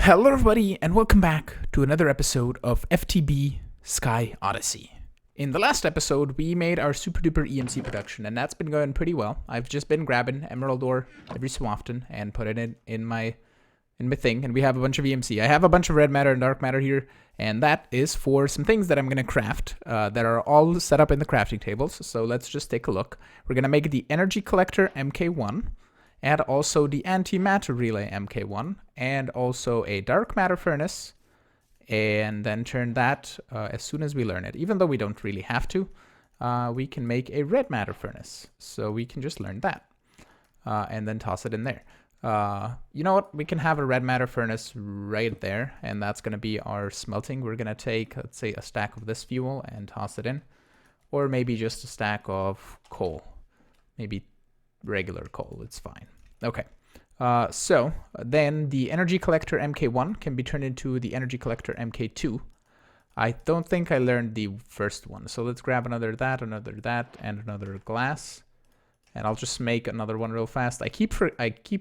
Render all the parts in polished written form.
Hello everybody and welcome back to another episode of FTB Sky Oddysey. In the last episode we made our super duper EMC production and that's been going pretty well. I've just been grabbing emerald ore every so often and put it in my thing, and we have a bunch of EMC. I have a bunch of red matter and dark matter here, and that is for some things that I'm going to craft that are all set up in the crafting tables. So let's just take a look. We're going to make the energy collector MK1, and also the antimatter relay MK1, and also a dark matter furnace, and then turn that as soon as we learn it. Even though we don't really have to, we can make a red matter furnace. So we can just learn that and then toss it in there. You know what? We can have a red matter furnace right there, and that's going to be our smelting. We're going to take, let's say, a stack of this fuel and toss it in, or maybe just a stack of coal, maybe regular coal. It's fine. Okay. So then the energy collector MK1 can be turned into the energy collector MK2. I don't think I learned the first one. So let's grab another that, and another glass. And I'll just make another one real fast. I keep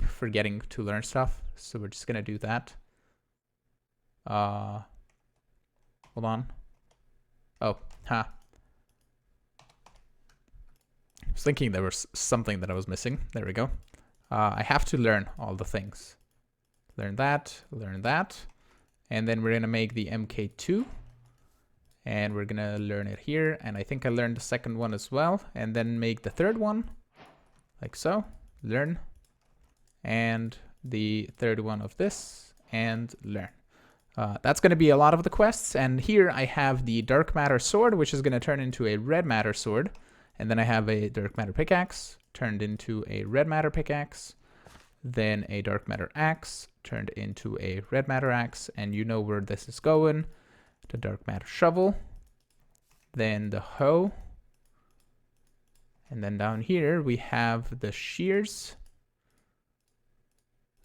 forgetting to learn stuff, so we're just gonna do that. Hold on. Oh, I was thinking there was something that I was missing. There we go. I have to learn all the things. Learn that, and then we're gonna make the MK2, and we're gonna learn it here. And I think I learned the second one as well, and then make the third one. Like so, learn, and the third one of this, and learn. That's going to be a lot of the quests, and here I have the dark matter sword, which is going to turn into a red matter sword, and then I have a dark matter pickaxe, turned into a red matter pickaxe, then a dark matter axe, turned into a red matter axe, and you know where this is going. The dark matter shovel, then the hoe, and then down here we have the shears,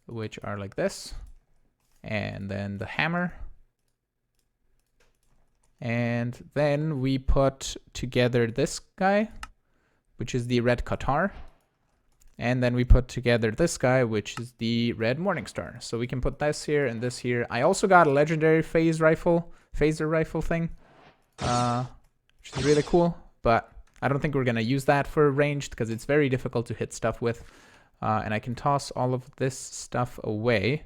which are like this, and then the hammer, and then we put together this guy, which is the red qatar, and then we put together this guy, which is the red morning star. So we can put this here and this here. I also got a legendary phaser rifle thing, which is really cool, but I don't think we're going to use that for ranged because it's very difficult to hit stuff with. And I can toss all of this stuff away.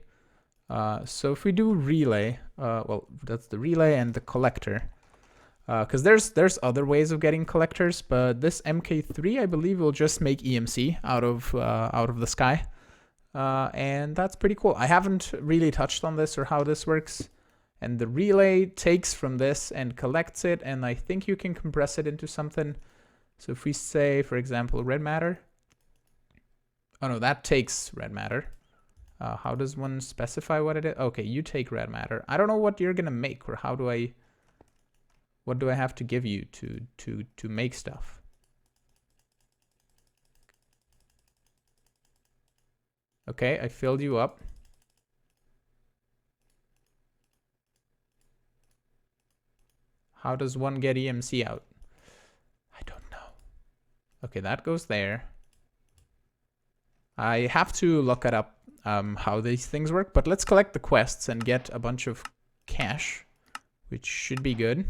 So if we do relay, well, that's the relay and the collector. Because there's other ways of getting collectors, but this MK3, I believe, will just make EMC out of the sky. And that's pretty cool. I haven't really touched on this or how this works. And the relay takes from this and collects it, and I think you can compress it into something. So if we say, for example, red matter. Oh no, that takes red matter. How does one specify what it is? Okay, you take red matter. I don't know what you're gonna make, or what do I have to give you to make stuff? Okay, I filled you up. How does one get EMC out? I don't know. Okay, that goes there. I have to look it up how these things work, but let's collect the quests and get a bunch of cash, which should be good.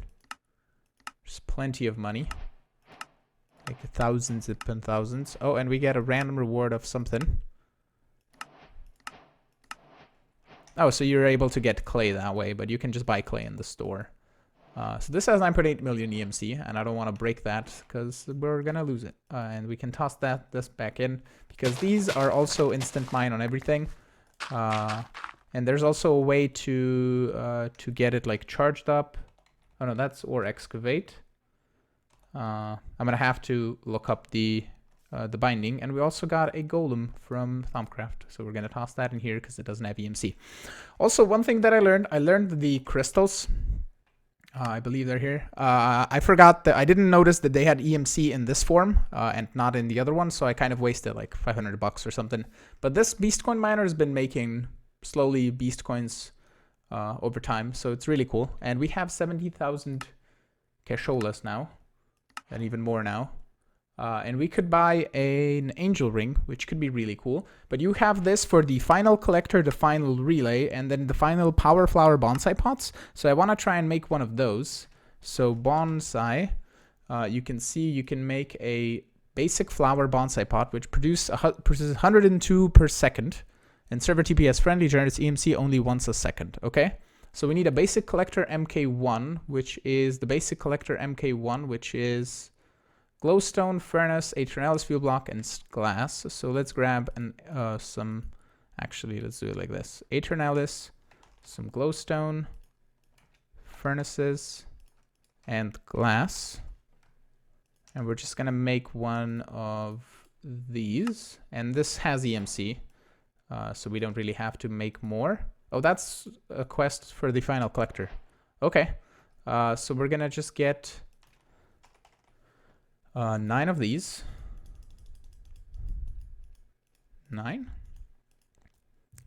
There's plenty of money, like thousands upon thousands. Oh, and we get a random reward of something. Oh, so you're able to get clay that way, but you can just buy clay in the store. So this has 9.8 million EMC, and I don't want to break that because we're gonna lose it. And we can toss this back in because these are also instant mine on everything. And there's also a way to get it like charged up. Oh no, that's or excavate. I'm gonna have to look up the binding, and we also got a golem from Thaumcraft, so we're gonna toss that in here because it doesn't have EMC. Also, one thing that I learned the crystals. I believe they're here. I forgot that I didn't notice that they had EMC in this form and not in the other one, so I kind of wasted like 500 bucks or something. But this beast coin miner has been making slowly beast coins over time, so it's really cool. And we have 70,000 casholas now, and even more now. And we could buy an angel ring, which could be really cool. But you have this for the final collector, the final relay, and then the final power flower bonsai pots. So I want to try and make one of those. So bonsai, you can see you can make a basic flower bonsai pot, which produces 102 per second. And server TPS friendly, generates EMC only once a second, okay? So we need a basic collector MK1, which is the basic collector MK1, which is glowstone, furnace, Aeternalis fuel block, and glass. So let's grab actually, let's do it like this. Aeternalis, some glowstone, furnaces, and glass. And we're just gonna make one of these. And this has EMC. So we don't really have to make more. Oh, that's a quest for the final collector. Okay. So we're gonna just get 9 of these. 9.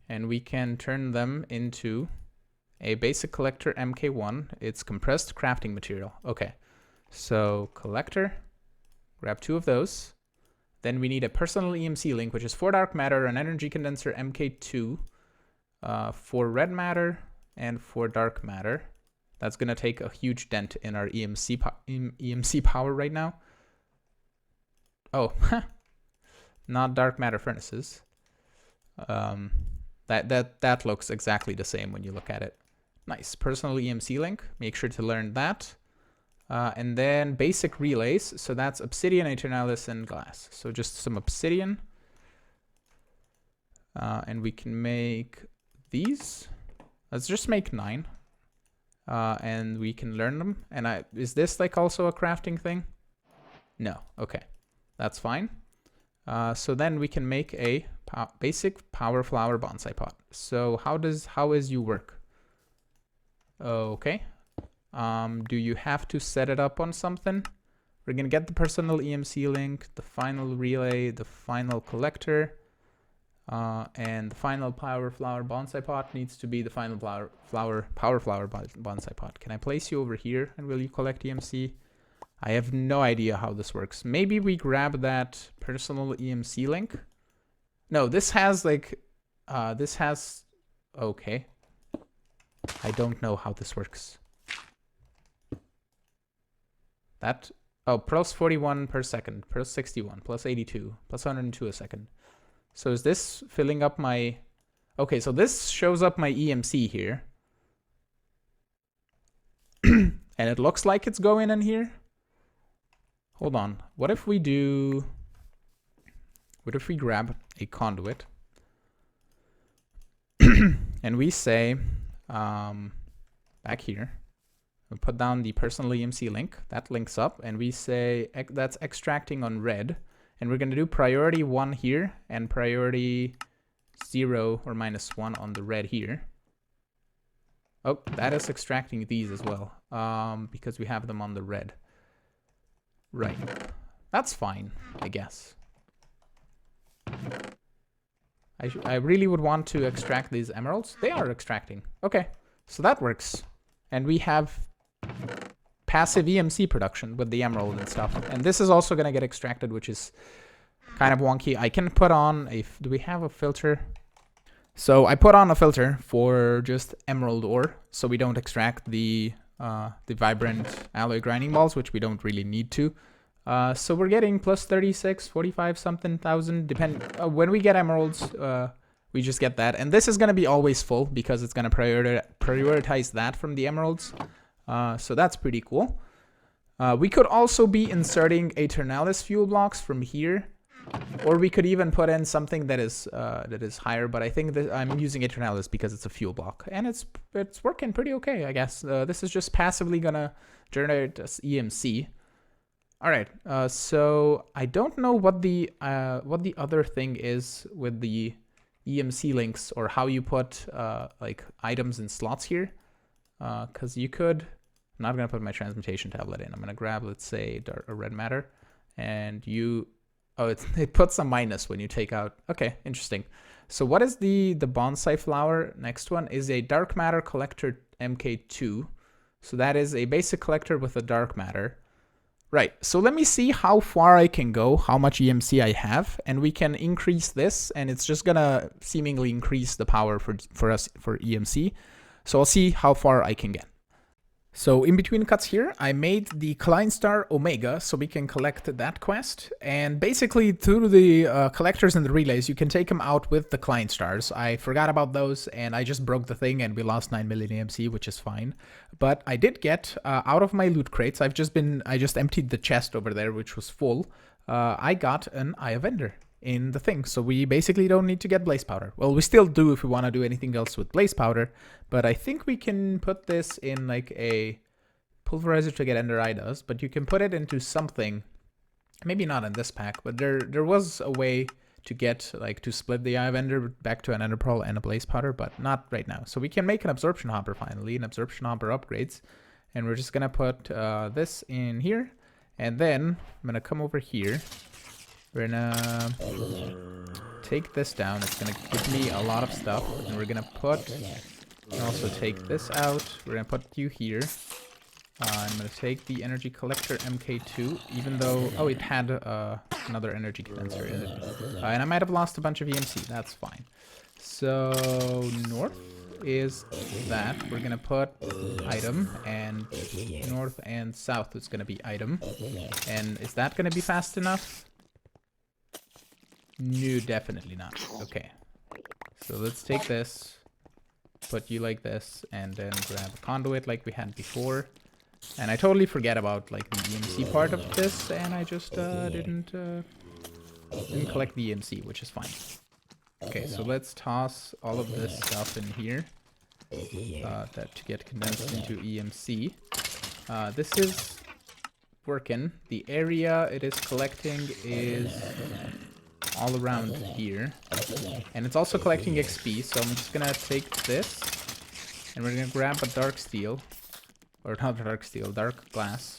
And we can turn them into a basic collector MK1. It's compressed crafting material. Okay. So collector, grab 2 of those. Then we need a personal EMC link, which is 4 dark matter, an energy condenser MK2, 4 red matter, and 4 dark matter. That's going to take a huge dent in our EMC power right now. Oh, not dark matter furnaces. That looks exactly the same when you look at it. Nice. Personal EMC link. Make sure to learn that. And then basic relays. So that's obsidian, Aeternalis, and glass. So just some obsidian. And we can make these. Let's just make 9. And we can learn them. And is this like also a crafting thing? No. Okay. That's fine. So then we can make a basic power flower bonsai pot. So how is you work? Okay. Do you have to set it up on something? We're gonna get the personal EMC link, the final relay, the final collector, and the final power flower bonsai pot needs to be the final power flower bonsai pot. Can I place you over here and will you collect EMC? I have no idea how this works. Maybe we grab that personal EMC link. No, this has like, okay. I don't know how this works. That, oh, plus 41 per second, plus 61, plus 82, plus 102 a second. So is this filling up my, okay, so this shows up my EMC here. And it looks like it's going in here. Hold on, what if we grab a conduit and we say, back here, we put down the personal EMC link, that links up, and we say that's extracting on red, and we're going to do priority 1 here and priority 0 or -1 on the red here. Oh, that is extracting these as well, because we have them on the red. Right. That's fine, I guess. I really would want to extract these emeralds. They are extracting. Okay, so that works. And we have passive EMC production with the emerald and stuff. And this is also going to get extracted, which is kind of wonky. I can put on a... Do we have a filter? So I put on a filter for just emerald ore, so we don't extract the vibrant alloy grinding balls, which we don't really need to. So we're getting plus 36, 45 something thousand, when we get emeralds, we just get that. And this is going to be always full because it's going to prioritize that from the emeralds. So that's pretty cool. We could also be inserting Aeternalis fuel blocks from here, or we could even put in something that is higher. But I think that I'm using Aeternalis because it's a fuel block, and it's working pretty okay, I guess. This is just passively gonna generate EMC. All right. So I don't know what the other thing is with the EMC links, or how you put like items in slots here, because you could. I'm not gonna put my transmutation tablet in. I'm gonna grab, let's say, a red matter, and you. Oh, it puts a minus when you take out. Okay, interesting. So what is the bonsai flower? Next one is a dark matter collector MK2. So that is a basic collector with a dark matter. Right, so let me see how far I can go, how much EMC I have, and we can increase this, and it's just gonna seemingly increase the power for us for EMC. So I'll see how far I can get. So in between cuts here, I made the Klein Star Omega so we can collect that quest. And basically through the collectors and the relays, you can take them out with the Klein Stars. I forgot about those and I just broke the thing and we lost 9 million EMC, which is fine. But I did get out of my loot crates, I just emptied the chest over there, which was full. I got an Eye of Ender in the thing. So we basically don't need to get blaze powder. Well, we still do if we want to do anything else with blaze powder, but I think we can put this in like a pulverizer to get ender eye does, but you can put it into something, maybe not in this pack, but there was a way to get like to split the Eye of Ender back to an ender pearl and a blaze powder, but not right now. So we can make an absorption hopper finally, an absorption hopper upgrades, and we're just gonna put this in here, and then I'm gonna come over here. We're gonna take this down. It's gonna give me a lot of stuff, and we're gonna put and also take this out. We're gonna put you here. I'm gonna take the energy collector MK2, even though it had another energy condenser in it, and I might have lost a bunch of EMC. That's fine. So north is that. We're gonna put item, and north and south is gonna be item. And is that gonna be fast enough? No, definitely not. Okay, so let's take this, put you like this, and then grab a conduit like we had before. And I totally forget about like the EMC part of this, and I just didn't collect the EMC, which is fine. Okay, so let's toss all of this stuff in here that to get condensed into EMC. This is working. The area it is collecting is all around here, and it's also collecting XP. So I'm just gonna take this, and we're gonna grab a dark steel, or not dark steel, dark glass,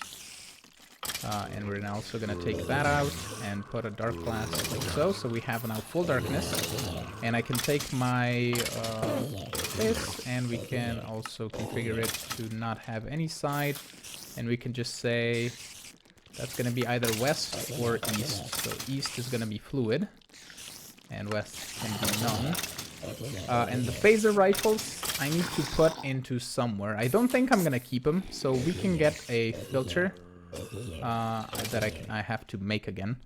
and we're also gonna take that out and put a dark glass like so. So we have now full darkness, and I can take my this, and we can also configure it to not have any side, and we can just say that's going to be either west or east. So east is going to be fluid, and west can be none. And the phaser rifles I need to put into somewhere. I don't think I'm going to keep them, so we can get a filter that I have to make again.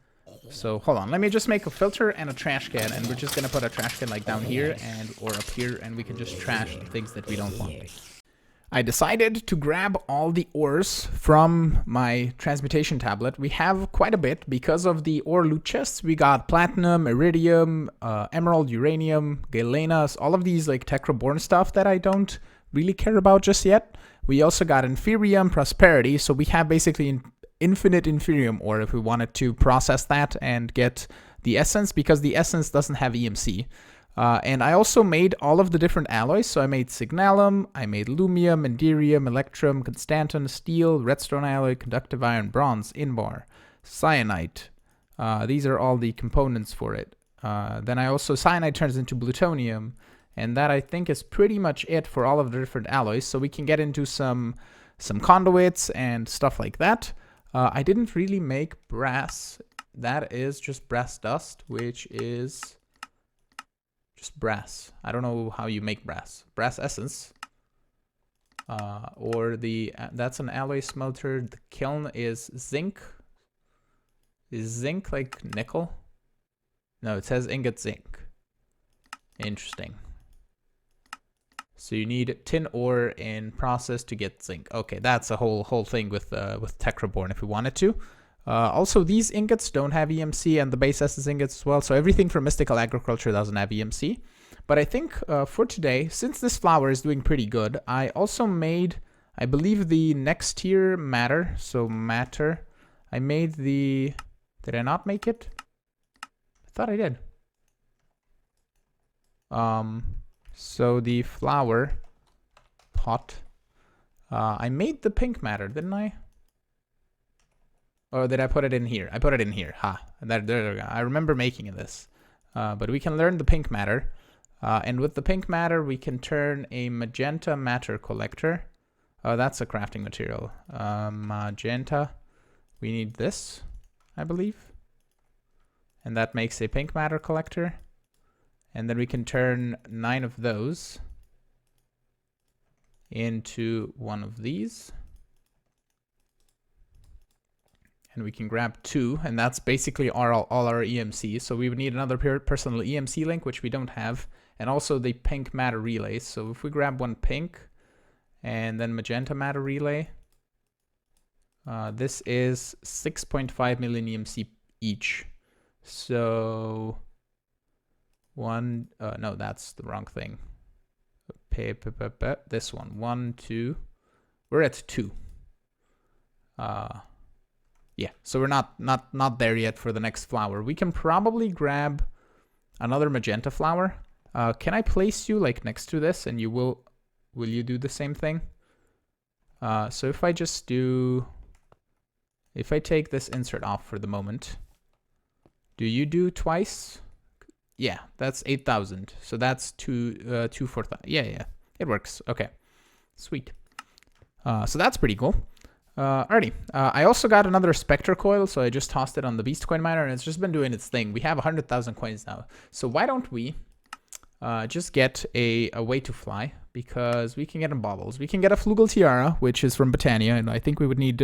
So hold on, let me just make a filter and a trash can, and we're just going to put a trash can like down here and or up here, and we can just trash the things that we don't want. I decided to grab all the ores from my transmutation tablet. We have quite a bit because of the ore loot chests. We got platinum, iridium, emerald, uranium, galenas, all of these like Tetraborn stuff that I don't really care about just yet. We also got inferium, prosperity, so we have basically infinite inferium ore if we wanted to process that and get the essence, because the essence doesn't have EMC. And I also made all of the different alloys. So I made signalum, I made lumium, enderium, electrum, constantan, steel, redstone alloy, conductive iron, bronze, inbar, cyanite. These are all the components for it. Then I also, cyanide turns into plutonium, and that I think is pretty much it for all of the different alloys. So we can get into some conduits and stuff like that. I didn't really make brass. That is just brass dust, which is brass. I don't know how you make brass. Brass essence. Or that's an alloy smelter. The kiln is zinc. Is zinc like nickel? No, it says ingot zinc. Interesting. So you need tin ore in process to get zinc. Okay, that's a whole thing with Tetraborn if we wanted to. Also, these ingots don't have EMC, and the base essence ingots as well. So everything from Mystical Agriculture doesn't have EMC. But I think for today, since this flower is doing pretty good, I also made, I believe, the next tier matter. So matter. I made the... Did I not make it? I thought I did. So the flower pot. I made the pink matter, didn't I? Or did I put it in here? I put it in here. Ha. There we go. I remember making this. But we can learn the pink matter. And with the pink matter, we can turn a magenta matter collector. Oh, that's a crafting material. Magenta. we need this, I believe. And that makes a pink matter collector. And then we can turn 9 of those into one of these. And we can grab 2, and that's basically all our EMC. So we would need another personal EMC link, which we don't have, and also the pink matter relay. So if we grab one pink and then magenta matter relay, this is 6.5 million EMC each. So no, that's the wrong thing. This one, 1, 2. We're at 2. Yeah, so we're not there yet for the next flower. We can probably grab another magenta flower. Can I place you like next to this, and will you do the same thing? So if I take this insert off for the moment, do you do twice? Yeah, that's 8,000. So that's 4,000. Yeah, it works. Okay, sweet. So that's pretty cool. Alrighty. I also got another Spectre coil, so I just tossed it on the Beast coin miner, and it's just been doing its thing. We have 100,000 coins now. So why don't we just get a way to fly, because we can get them baubles. We can get a Flugel Tiara, which is from Botania, and I think we would need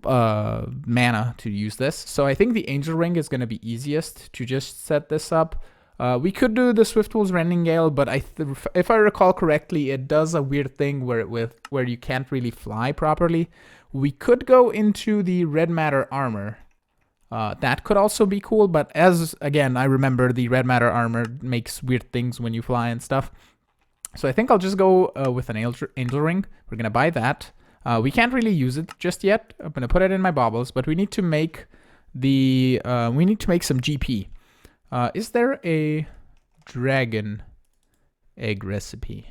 mana to use this. So I think the Angel Ring is going to be easiest to just set this up. We could do the Swiftwool's Rending Gale, but if I recall correctly, it does a weird thing where you can't really fly properly. We could go into the Red Matter Armor. That could also be cool, but again, I remember the Red Matter Armor makes weird things when you fly and stuff. So I think I'll just go with an Angel Ring. We're going to buy that. We can't really use it just yet. I'm going to put it in my baubles, but we need to make some GP. Is there a dragon egg recipe?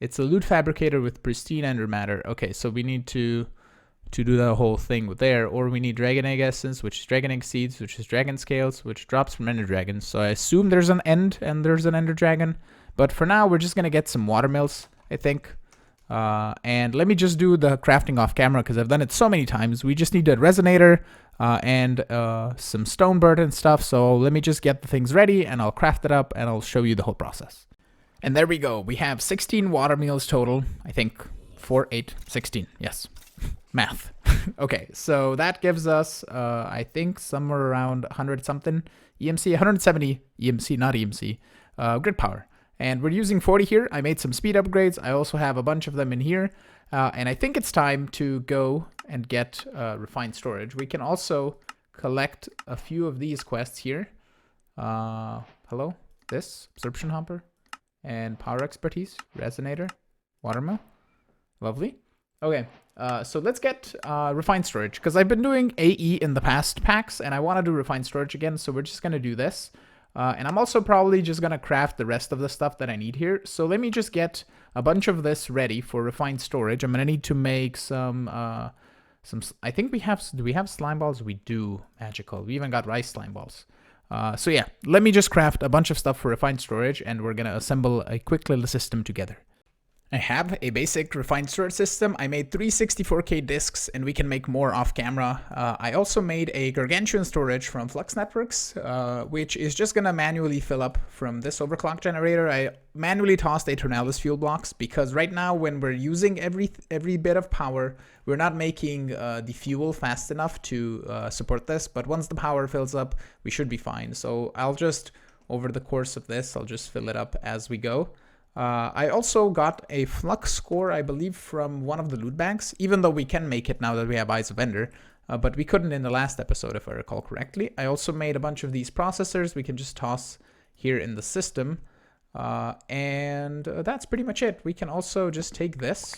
It's a loot fabricator with pristine ender matter. Okay, so we need to do the whole thing with there, or we need dragon egg essence, which is dragon egg seeds, which is dragon scales, which drops from ender dragons. So I assume there's an end and there's an ender dragon, but for now we're just gonna get some watermills, I think. And let me just do the crafting off camera because I've done it so many times. We just need a resonator and some stone bird and stuff. So let me just get the things ready and I'll craft it up and I'll show you the whole process. And there we go. We have 16 watermills total. I think 4, 8, 16. Yes. Math. Okay. So that gives us, I think somewhere around 100 something EMC, 170 EMC, not EMC, grid power. And we're using 40 here. I made some speed upgrades. I also have a bunch of them in here. And I think it's time to go and get refined storage. We can also collect a few of these quests here. Hello? This, absorption hopper, and power expertise, resonator, watermill. Lovely. Okay, so let's get refined storage, because I've been doing AE in the past packs, and I want to do refined storage again, so we're just going to do this. And I'm also probably just going to craft the rest of the stuff that I need here. So let me just get a bunch of this ready for refined storage. I'm going to need to make some, I think do we have slime balls? We do, magical. We even got rice slime balls. So yeah, let me just craft a bunch of stuff for refined storage, and we're going to assemble a quick little system together. I have a basic refined storage system. I made 3 64K disks, and we can make more off camera. I also made a gargantuan storage from Flux Networks, which is just gonna manually fill up from this overclock generator. I manually tossed Eternalis fuel blocks because right now when we're using every bit of power, we're not making the fuel fast enough to support this, but once the power fills up, we should be fine. So I'll just, over the course of this, I'll just fill it up as we go. I also got a flux score, I believe, from one of the loot banks, even though we can make it now that we have Eyes of Ender, but we couldn't in the last episode, if I recall correctly. I also made a bunch of these processors we can just toss here in the system, and that's pretty much it. We can also just take this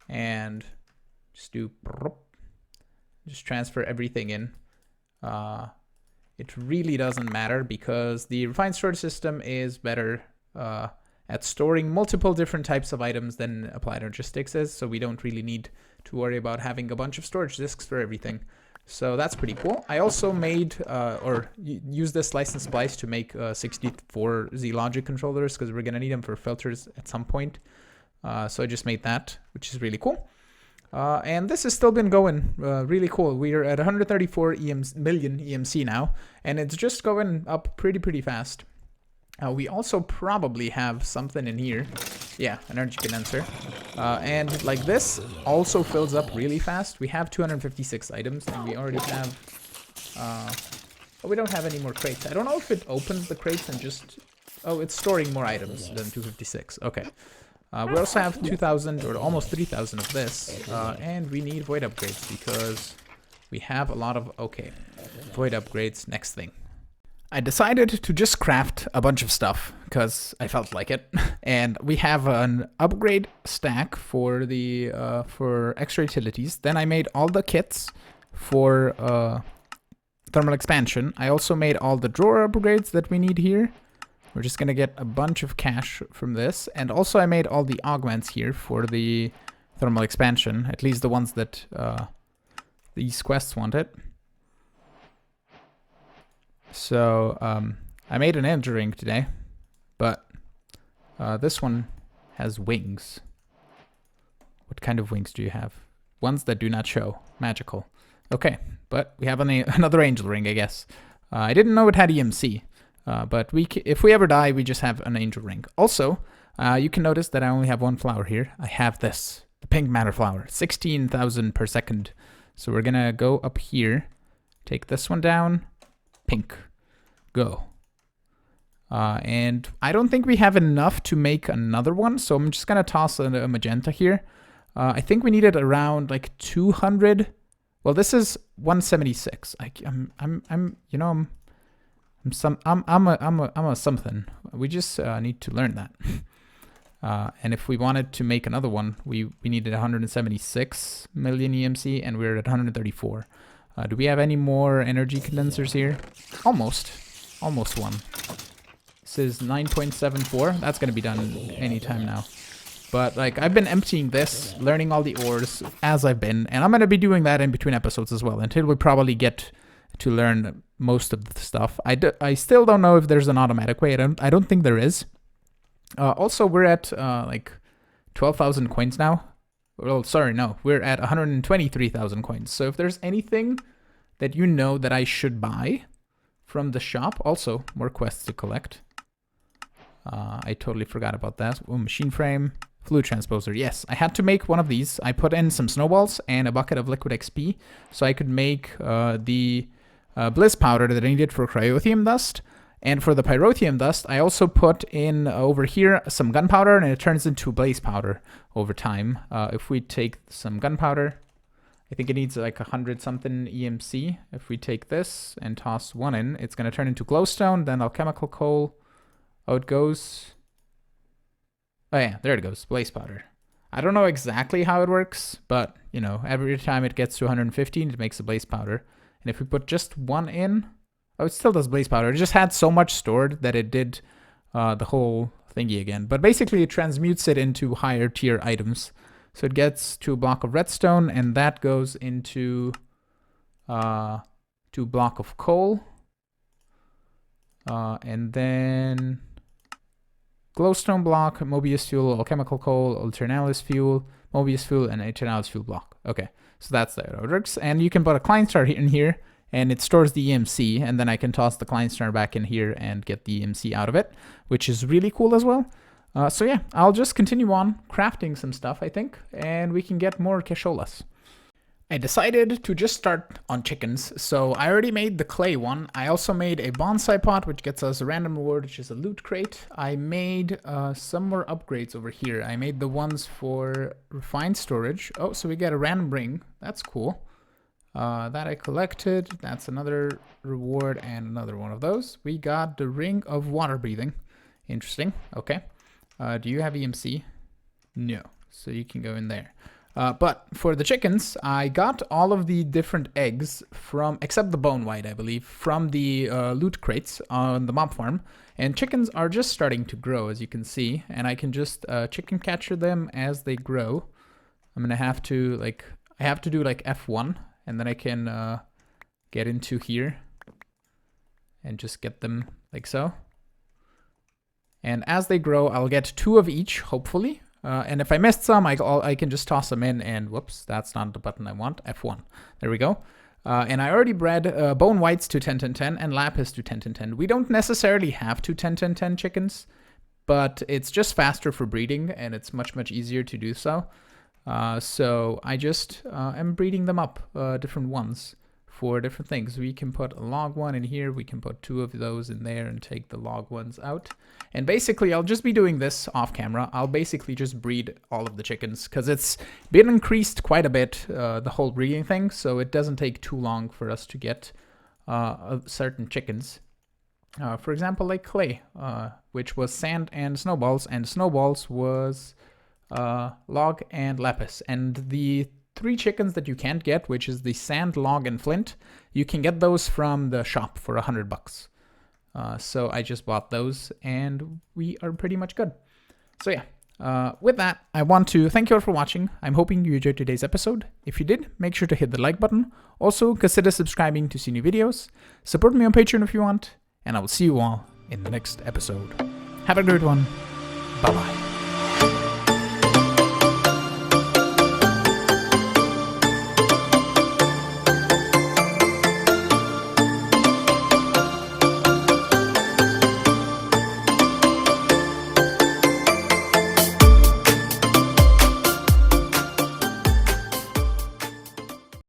and just just transfer everything in. It really doesn't matter because the refined storage system is better at storing multiple different types of items than Applied Logistics is, so we don't really need to worry about having a bunch of storage disks for everything. So that's pretty cool. I also made, or used this license splice to make 64Z logic controllers, because we're gonna need them for filters at some point. So I just made that, which is really cool. And this has still been going really cool. We're at 134 million EMC now, and it's just going up pretty fast. We also probably have something in here. Yeah, energy condenser. And like this also fills up really fast. We have 256 items, and we already have... we don't have any more crates. I don't know if it opens the crates and just... Oh, it's storing more items than 256. Okay. We also have 2,000 or almost 3,000 of this, and we need void upgrades because we have a lot of... Okay, void upgrades, next thing. I decided to just craft a bunch of stuff because I felt like it, and we have an upgrade stack for the for extra utilities. Then I made all the kits for thermal expansion. I also made all the drawer upgrades that we need here. We're just gonna get a bunch of cash from this. And also I made all the augments here for the thermal expansion, at least the ones that these quests wanted. So I made an energy ring today, but this one has wings. What kind of wings do you have? Ones that do not show. Magical. Okay, but we have another angel ring, I guess. I didn't know it had EMC. But if we ever die, we just have an angel ring. Also, you can notice that I only have one flower here. I have this, the pink matter flower, 16,000 per second. So we're gonna go up here, take this one down, pink, go. And I don't think we have enough to make another one, so I'm just gonna toss a magenta here. I think we needed around like 200. Well, this is 176. I'm a something. We just need to learn that. And if we wanted to make another one, we needed 176 million EMC, and we're at 134. Do we have any more energy condensers here? Almost one. This is 9.74. That's gonna be done anytime now. But like I've been emptying this, learning all the ores as I've been, and I'm gonna be doing that in between episodes as well until we probably get to learn most of the stuff. I still don't know if there's an automatic way. I don't think there is. Also, we're at like 12,000 coins now. Well, sorry, no, we're at 123,000 coins. So if there's anything that you know that I should buy from the shop, also more quests to collect. I totally forgot about that. Oh, machine frame, fluid transposer. Yes, I had to make one of these. I put in some snowballs and a bucket of liquid XP so I could make the bliss powder that I needed for cryothium dust. And for the pyrotheum dust, I also put in over here some gunpowder, and it turns into blaze powder over time. If we take some gunpowder, I think it needs like 100 something EMC. If we take this and toss one in, it's going to turn into glowstone, then alchemical coal. Oh, it goes. Oh yeah, there it goes, blaze powder. I don't know exactly how it works, but you know, every time it gets to 115, it makes a blaze powder. And if we put just one in, oh, it still does blaze powder. It just had so much stored that it did the whole thingy again. But basically it transmutes it into higher tier items. So it gets to a block of redstone, and that goes into to a block of coal. And then glowstone block, Mobius fuel, alchemical coal, alternalis fuel, Mobius fuel, and alternalis fuel block. Okay. So that's the how it works. And you can put a client star in here, and it stores the EMC, and then I can toss the client star back in here and get the EMC out of it, which is really cool as well. So yeah, I'll just continue on crafting some stuff, I think, and we can get more cacholas. I decided to just start on chickens, so I already made the clay one. I also made a bonsai pot, which gets us a random reward, which is a loot crate. I made some more upgrades over here. I made the ones for refined storage. Oh, so we get a random ring. That's cool. That I collected. That's another reward and another one of those. We got the ring of water breathing. Interesting. Okay. Do you have EMC? No. So you can go in there. But for the chickens, I got all of the different eggs from, except the bone white, I believe, from the loot crates on the mob farm. And chickens are just starting to grow, as you can see. And I can just chicken catcher them as they grow. I'm going to have to, like, I have to do like F1. And then I can get into here and just get them like so. And as they grow, I'll get 2 of each, hopefully. And if I missed some, I can just toss them in, and whoops, that's not the button I want, F1. There we go. And I already bred bone whites to 10-10-10 and lapis to 10-10-10. We don't necessarily have to 10-10-10 chickens, but it's just faster for breeding, and it's much, much easier to do so. So I just am breeding them up, different ones for different things. We can put a log one in here, we can put 2 of those in there and take the log ones out. And basically I'll just be doing this off camera. I'll basically just breed all of the chickens because it's been increased quite a bit, the whole breeding thing, so it doesn't take too long for us to get certain chickens. For example, like clay, which was sand and snowballs was log and lapis. And the 3 chickens that you can't get, which is the sand, log, and flint, you can get those from the shop for $100. So I just bought those, and we are pretty much good. So yeah, with that, I want to thank you all for watching. I'm hoping you enjoyed today's episode. If you did, make sure to hit the like button. Also, consider subscribing to see new videos. Support me on Patreon if you want, and I will see you all in the next episode. Have a great one. Bye-bye.